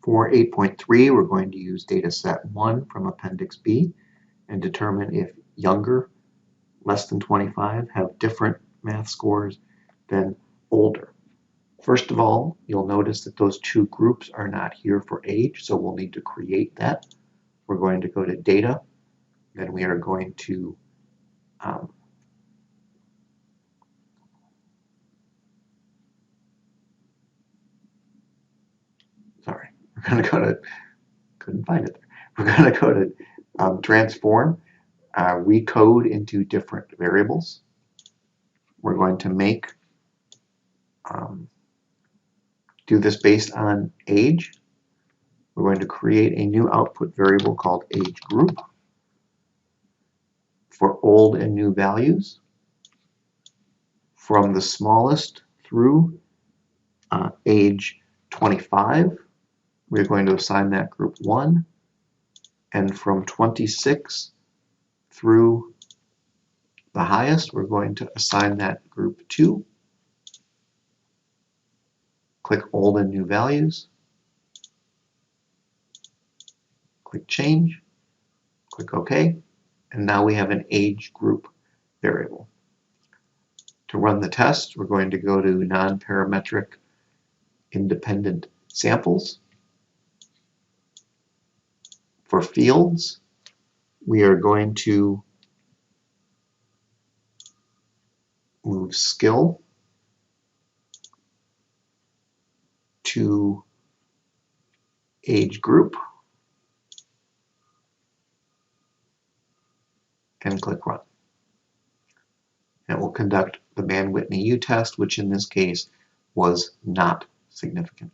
For 8.3, we're going to use data set 1 from Appendix B and determine if younger, less than 25, have different math scores than older. First of all, you'll notice that those two groups are not here for age, so we'll need to create that. We're going to go to Data, then we are going to we're going to go to, couldn't find it there. We're going to go to Transform, recode into different variables. We're going to make, do this based on age. We're going to create a new output variable called age group for old and new values from the smallest through age 25. We're going to assign that group 1, and from 26 through the highest, we're going to assign that group 2. Click old and new values, click change, click OK, and now we have an age group variable. To run the test, we're going to go to non-parametric independent samples. For fields, we are going to move skill to age group and click run. And it will conduct the Mann-Whitney U test, which in this case was not significant.